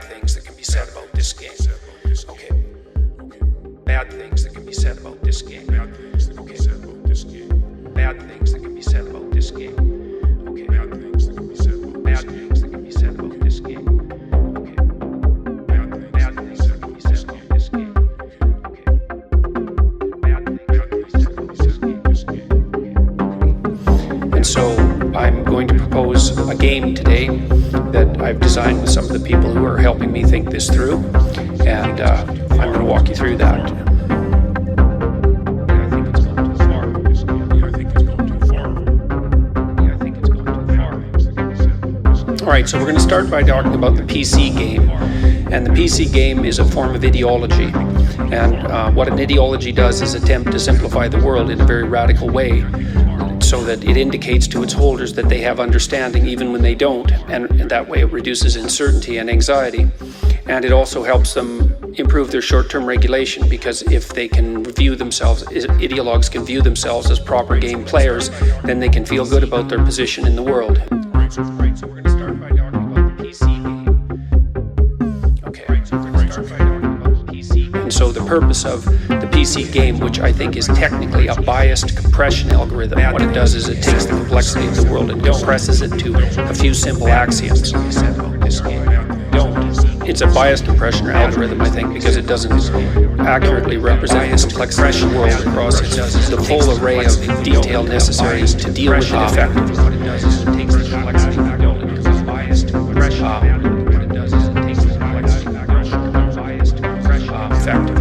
bad things that can be said about this game. Okay. Bad things that can be said about this game. Bad things that can be said about this game. Bad things that can be said about this game. Okay. Bad things that can be said about bad things that can be said about this game. Okay. Bad things that can be said about this game. Okay. Bad things that can be said about this game. And so I'm going to propose a game today that I've designed with some of the people who are helping me think this through, and I'm going to walk you through that. Alright, so we're going to start by talking about the PC game. And the PC game is a form of ideology. And what an ideology does is attempt to simplify the world in a very radical way, so that it indicates to its holders that they have understanding even when they don't, and that way it reduces uncertainty and anxiety. And it also helps them improve their short-term regulation, because if they can view themselves, ideologues can view themselves as proper game players, then they can feel good about their position in the world. So we're going to start by talking about the PC game. Okay, so we're going to start by talking about the PC game. And so the purpose of the PC game, which I think is technically a biased compression algorithm, what it does is it takes the complexity of the world and compresses it to a few simple axioms. It's a biased compression algorithm, I think, because it doesn't accurately represent the complexity of the world across the full array of detail necessary to deal with it effectively. What it does is it takes the complexity of the world and becomes a biased compression algorithm. What it does is it takes the complexity of the world and becomes a biased compression effectively.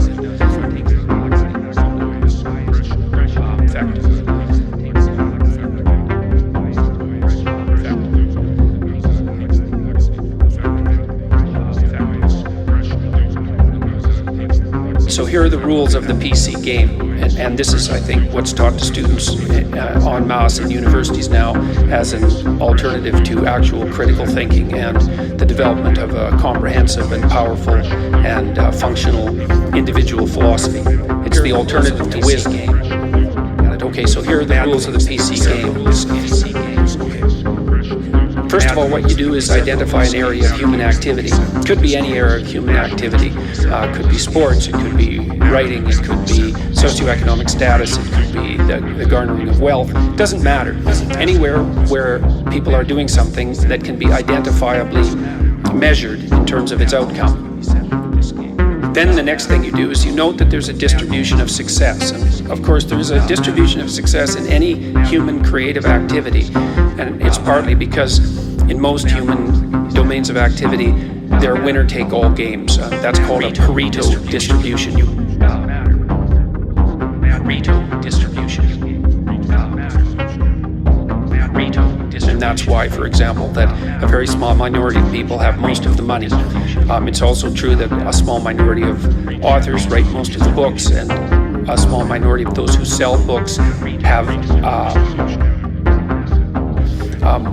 So here are the rules of the PC game, and this is, I think, what's taught to students en masse in universities now as an alternative to actual critical thinking and the development of a comprehensive and powerful and functional individual philosophy. It's the alternative to whiz game. Okay, so here are the rules of the PC game. First of all, what you do is identify an area of human activity. It could be any area of human activity. It could be sports, it could be writing, it could be socioeconomic status, it could be the garnering of wealth. It doesn't matter. Anywhere where people are doing something that can be identifiably measured in terms of its outcome. Then the next thing you do is you note that there's a distribution of success. And of course, there's a distribution of success in any human creative activity. And it's partly because in most human domains of activity, they're winner-take-all games. That's called a Pareto distribution. Pareto distribution. And that's why, for example, that a very small minority of people have most of the money. It's also true that a small minority of authors write most of the books, and a small minority of those who sell books have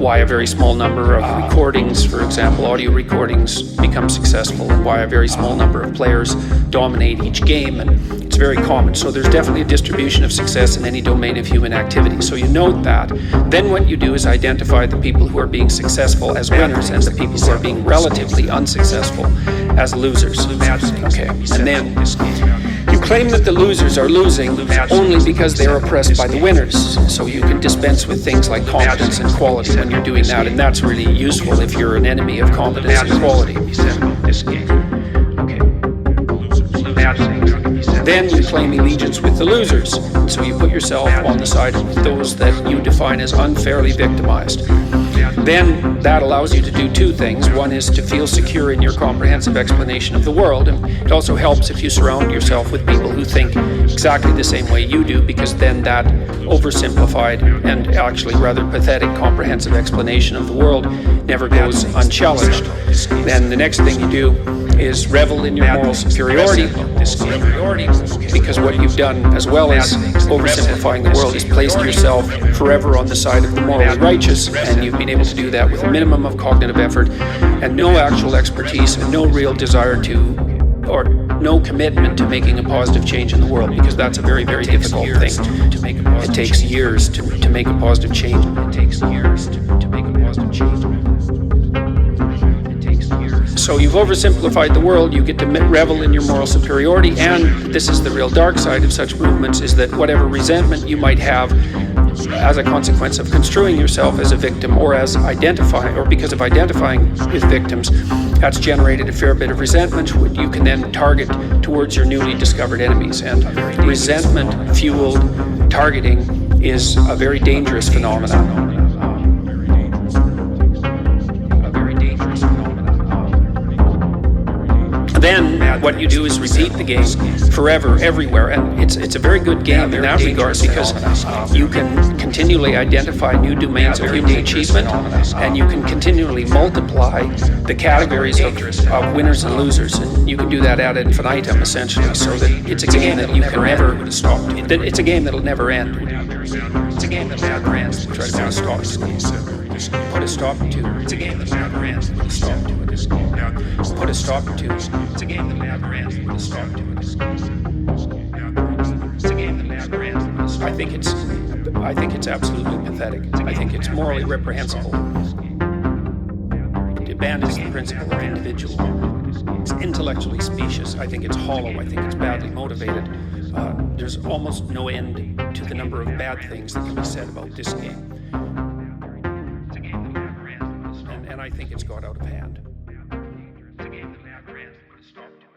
why a very small number of recordings, for example, audio recordings, become successful, and why a very small number of players dominate each game, and it's very common. So there's definitely a distribution of success in any domain of human activity. So you note that. Then what you do is identify the people who are being successful as winners and the people who are being relatively unsuccessful as losers. Okay, and then you claim that the losers are losing only because they are oppressed by the winners. So you can dispense with things like competence and quality when you're doing that, and that's really useful if you're an enemy of competence and quality. Then you claim allegiance with the losers, so you put yourself on the side of those that you define as unfairly victimized. Then that allows you to do two things. One is to feel secure in your comprehensive explanation of the world, and it also helps if you surround yourself with people who think exactly the same way you do, because then that oversimplified and actually rather pathetic comprehensive explanation of the world never goes unchallenged. Then the next thing you do is revel in your moral superiority, because what you've done, as well as oversimplifying the world, is placed yourself forever on the side of the morally righteous, and you've been able to do that with a minimum of cognitive effort and no actual expertise and no real desire to, or no commitment to making a positive change in the world, because that's a very, very difficult thing to make. It takes years to make a positive change. It takes years to make a positive change. So you've oversimplified the world, you get to revel in your moral superiority, and this is the real dark side of such movements, is that whatever resentment you might have as a consequence of construing yourself as a victim, or as identifying, or because of identifying with victims, that's generated a fair bit of resentment, which you can then target towards your newly discovered enemies. And resentment-fueled targeting is a very dangerous phenomenon. Then what you do is repeat the game forever, everywhere, and it's a very good game in that regard, because you can continually identify new domains of human achievement, and you can continually multiply the categories of winners and losers, and you can do that ad infinitum, essentially, so that it's a game that you can never stop. It's a game that'll never end. It's a game that never ends. Try to put a stop to it. Put a stop to. It's a game that never ends. Put a stop to it. Put a stop to. It's a game that never ends. Put a stop to it. It's a game that never ends. I think it's absolutely pathetic. I think it's morally reprehensible. It abandons the principle of individual. It's intellectually specious. I think it's hollow. I think it's badly motivated. There's almost no end to the number of bad things that can be said about this game. And I think it's got out of hand. It's a game that never ends. Put a stop to it.